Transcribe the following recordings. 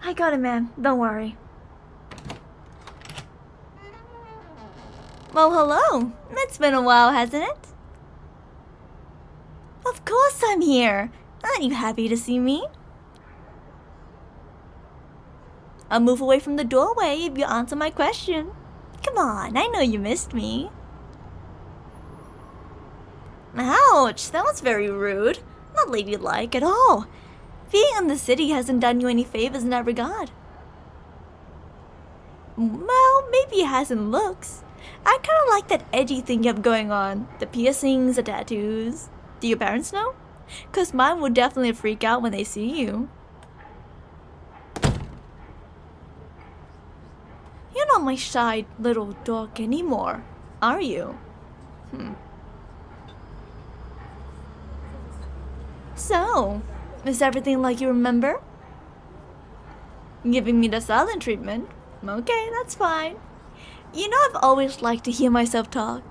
I got it, man. Don't worry. Well, hello. It's been a while, hasn't it? Of course I'm here. Aren't you happy to see me? I'll move away from the doorway if you answer my question. Come on, I know you missed me. Ouch, that was very rude. Not ladylike at all. Being in the city hasn't done you any favors in that regard. Well, maybe it has in looks. I kinda like that edgy thing you have going on. The piercings, the tattoos. Do your parents know? 'Cause mine would definitely freak out when they see you. You're not my shy little dog anymore, are you? So, is everything like you remember? Giving me the silent treatment? Okay, that's fine. You know I've always liked to hear myself talk.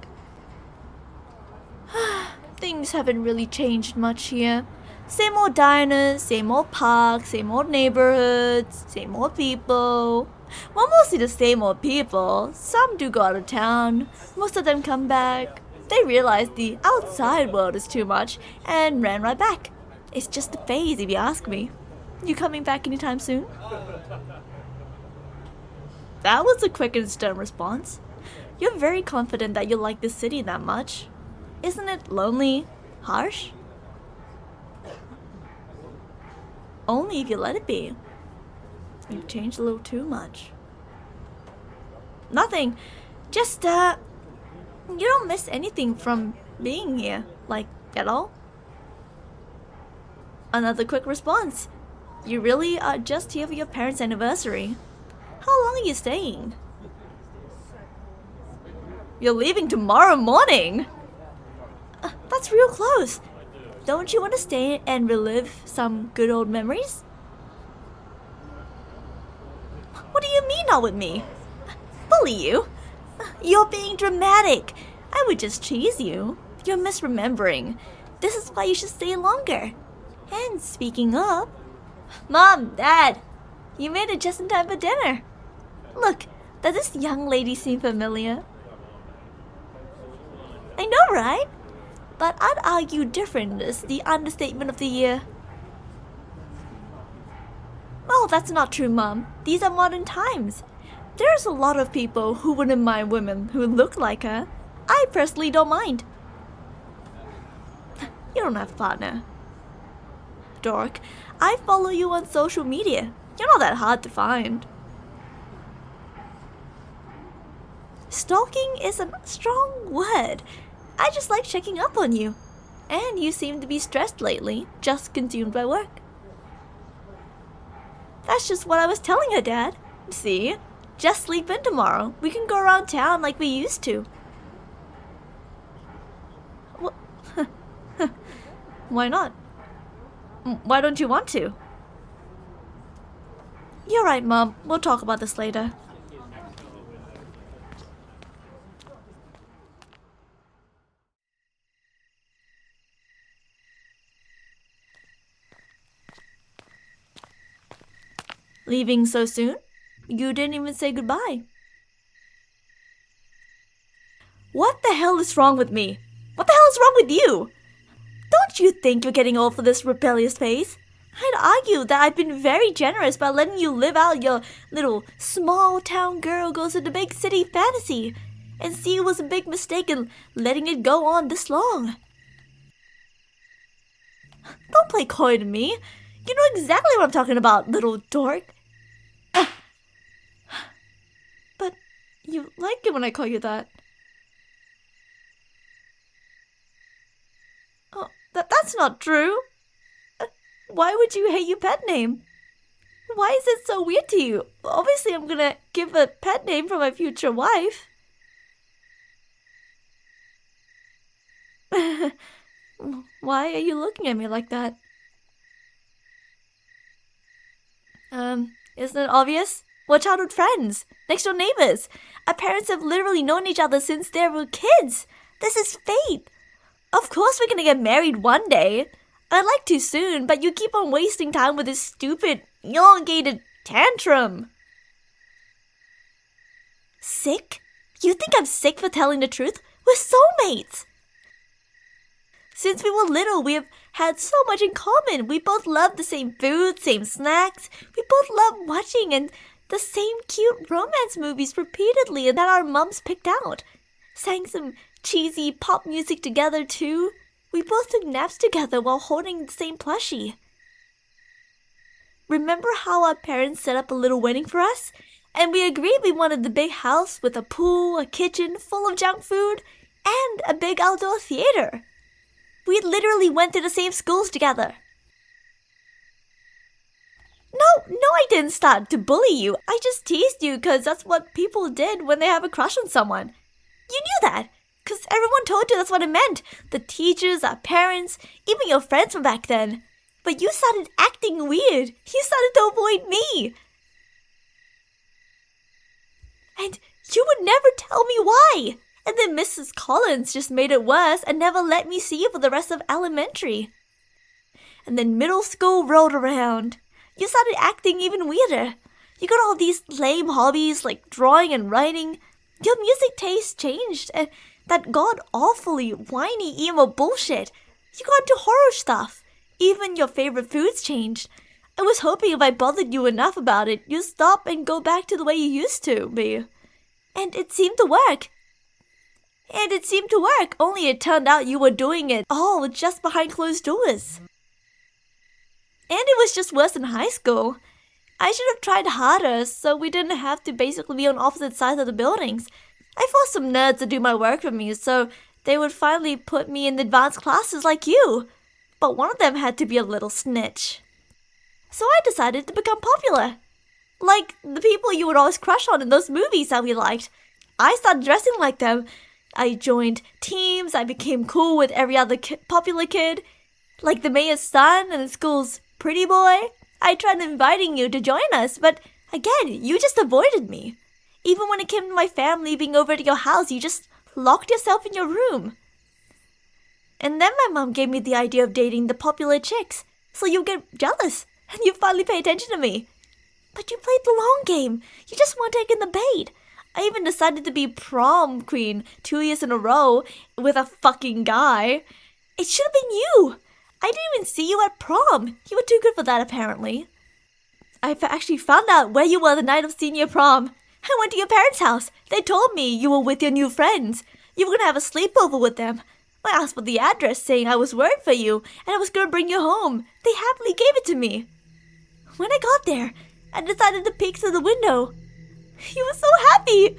Things haven't really changed much here. Same old diners, same old parks, same old neighborhoods, same old people. Well, mostly the same old people. Some do go out of town. Most of them come back. They realize the outside world is too much and ran right back. It's just a phase if you ask me. You coming back anytime soon? That was a quick and stern response. You're very confident that you like this city that much. Isn't it lonely? Harsh? Only if you let it be. You've changed a little too much. Nothing. Just, you don't miss anything from being here, like, at all? Another quick response. You really are just here for your parents' anniversary. How long are you staying? You're leaving tomorrow morning? That's real close. Don't you want to stay and relive some good old memories? What do you mean not with me? Bully you? You're being dramatic. I would just tease you. You're misremembering. This is why you should stay longer. And speaking of... Mom, Dad, you made it just in time for dinner. Look, does this young lady seem familiar? I know, right? But I'd argue different is the understatement of the year. Oh, that's not true, Mom. These are modern times. There's a lot of people who wouldn't mind women who look like her. I personally don't mind. You don't have a partner. Dork, I follow you on social media. You're not that hard to find. Stalking is a strong word. I just like checking up on you. And you seem to be stressed lately, just consumed by work. That's just what I was telling her, Dad. See? Just sleep in tomorrow. We can go around town like we used to. Why not? Why don't you want to? You're right, Mom. We'll talk about this later. Leaving so soon? You didn't even say goodbye. What the hell is wrong with me? What the hell is wrong with you? Don't you think you're getting old for this rebellious phase? I'd argue that I've been very generous by letting you live out your little small town girl goes to the big city fantasy, and see it was a big mistake in letting it go on this long. Don't play coy to me. You know exactly what I'm talking about, little dork. But you like it when I call you that. Oh, that's not true. Why would you hate your pet name? Why is it so weird to you? Obviously, I'm gonna give a pet name for my future wife. Why are you looking at me like that? Isn't it obvious? We're childhood friends, next door neighbors. Our parents have literally known each other since they were kids. This is fate. Of course we're gonna get married one day. I'd like to soon, but you keep on wasting time with this stupid, elongated tantrum. Sick? You think I'm sick for telling the truth? We're soulmates! Since we were little, we have had so much in common. We both love the same food, same snacks. We both love watching and the same cute romance movies repeatedly that our mums picked out. Sang some cheesy pop music together too. We both took naps together while holding the same plushie. Remember how our parents set up a little wedding for us? And we agreed we wanted the big house with a pool, a kitchen full of junk food, and a big outdoor theater. We literally went to the same schools together. No, I didn't start to bully you. I just teased you because that's what people did when they have a crush on someone. You knew that, because everyone told you that's what it meant. The teachers, our parents, even your friends from back then. But you started acting weird. You started to avoid me. And you would never tell me why. And then Mrs. Collins just made it worse and never let me see you for the rest of elementary. And then middle school rolled around. You started acting even weirder. You got all these lame hobbies like drawing and writing. Your music taste changed and that god-awfully whiny emo bullshit. You got into horror stuff. Even your favorite foods changed. I was hoping if I bothered you enough about it, you'd stop and go back to the way you used to be. And it seemed to work. Only it turned out you were doing it all just behind closed doors. And it was just worse in high school. I should have tried harder so we didn't have to basically be on opposite sides of the buildings. I forced some nerds to do my work for me so they would finally put me in advanced classes like you. But one of them had to be a little snitch. So I decided to become popular. Like the people you would always crush on in those movies that we liked. I started dressing like them. I joined teams. I became cool with every other popular kid. Like the mayor's son and the school's pretty boy. I tried inviting you to join us, but again, you just avoided me. Even when it came to my family being over at your house, you just locked yourself in your room. And then my mom gave me the idea of dating the popular chicks, so you get jealous, and you finally pay attention to me. But you played the long game. You just weren't taking the bait. I even decided to be prom queen 2 years in a row with a fucking guy. It should have been you. I didn't even see you at prom. You were too good for that, apparently. I actually found out where you were the night of senior prom. I went to your parents' house. They told me you were with your new friends. You were going to have a sleepover with them. I asked for the address, saying I was worried for you, and I was going to bring you home. They happily gave it to me. When I got there, I decided to peek through the window. You were so happy.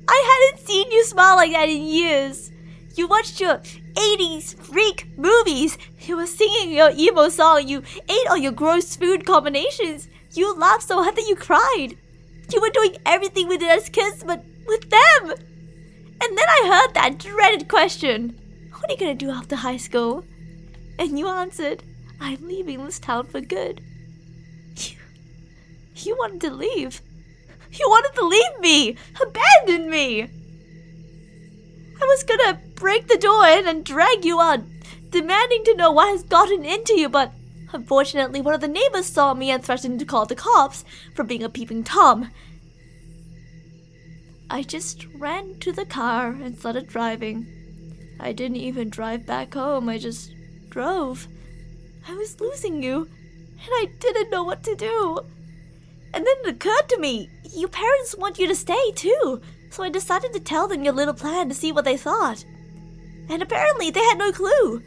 I hadn't seen you smile like that in years. You watched your 80s freak movies. You were singing your emo song. You ate all your gross food combinations. You laughed so hard that you cried. You were doing everything we did as kids, but with them. And then I heard that dreaded question. What are you going to do after high school? And you answered, I'm leaving this town for good. You wanted to leave. You wanted to leave me. Abandon me. I was going to break the door in and drag you out, demanding to know what has gotten into you, but unfortunately one of the neighbors saw me and threatened to call the cops for being a peeping Tom. I just ran to the car and started driving. I didn't even drive back home, I just drove. I was losing you, and I didn't know what to do. And then it occurred to me, your parents want you to stay too, so I decided to tell them your little plan to see what they thought. And apparently they had no clue.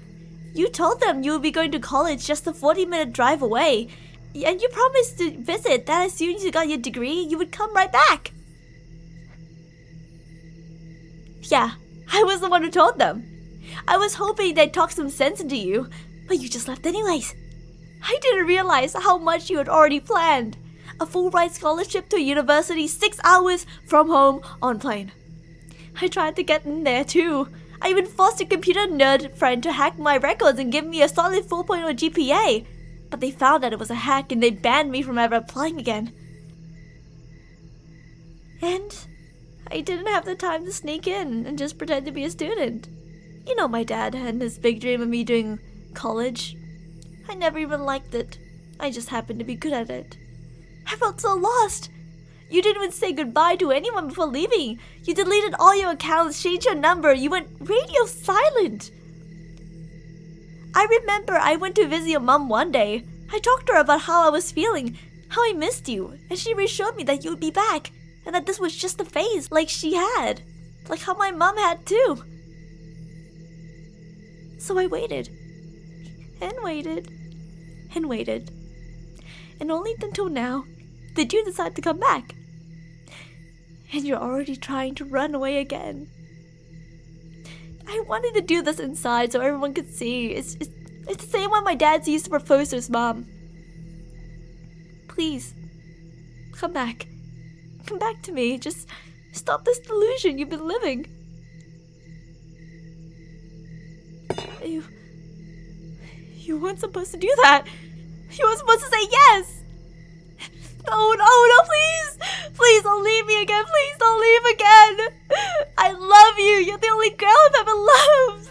You told them you would be going to college just a 40-minute drive away, and you promised to visit that as soon as you got your degree, you would come right back. Yeah, I was the one who told them. I was hoping they'd talk some sense into you, but you just left anyways. I didn't realize how much you had already planned. A full-ride scholarship to a university 6 hours from home on plane. I tried to get in there too. I even forced a computer nerd friend to hack my records and give me a solid 4.0 GPA. But they found that it was a hack and they banned me from ever applying again. And I didn't have the time to sneak in and just pretend to be a student. You know my dad had this big dream of me doing college. I never even liked it. I just happened to be good at it. I felt so lost. You didn't even say goodbye to anyone before leaving. You deleted all your accounts, changed your number, you went radio silent. I remember I went to visit your mom one day. I talked to her about how I was feeling, how I missed you, and she reassured me that you would be back, and that this was just a phase like she had, like how my mom had too. So I waited, and waited, and waited, and only until now did you decide to come back. And you're already trying to run away again. I wanted to do this inside so everyone could see. It's the same way my dad used to propose to his mom. Please, come back. Come back to me. Just stop this delusion you've been living. You weren't supposed to do that. You weren't supposed to say yes. No, please. Please don't leave me again. Please don't leave again. I love you. You're the only girl I've ever loved.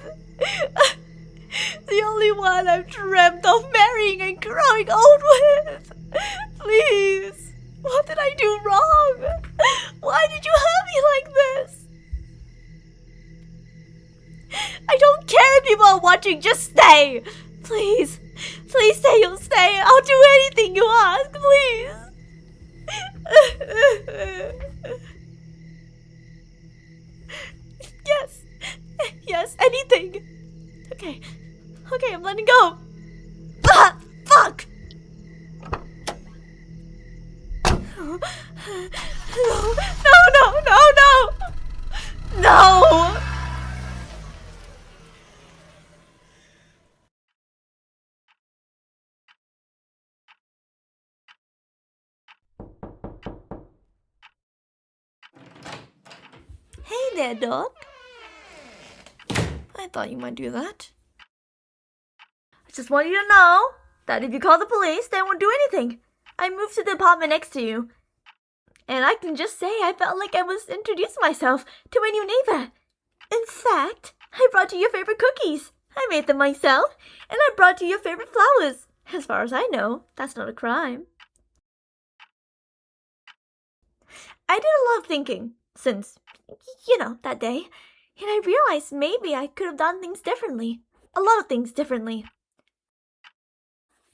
The only one I've dreamt of marrying and growing old with. Please. What did I do wrong? Why did you hurt me like this? I don't care if people are watching. Just stay. Please. Please say you'll stay. I'll do anything you ask. Please. Yes, anything. Okay, I'm letting go. Ah, fuck! No! Hey there, dog. I thought you might do that. I just want you to know that if you call the police, they won't do anything. I moved to the apartment next to you. And I can just say I felt like I was introducing myself to my new neighbor. In fact, I brought you your favorite cookies. I made them myself. And I brought you your favorite flowers. As far as I know, that's not a crime. I did a lot of thinking since, that day. And I realized maybe I could have done things differently. A lot of things differently.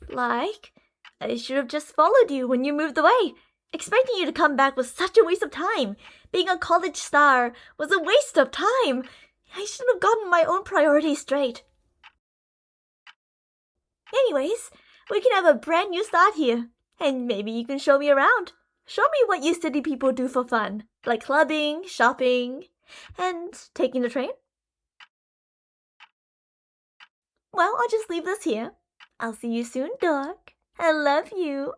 Like, I should have just followed you when you moved away. Expecting you to come back was such a waste of time. Being a college star was a waste of time. I should have gotten my own priorities straight. Anyways, we can have a brand new start here. And maybe you can show me around. Show me what you city people do for fun. Like clubbing, shopping, and taking the train. Well, I'll just leave this here. I'll see you soon, dog. I love you.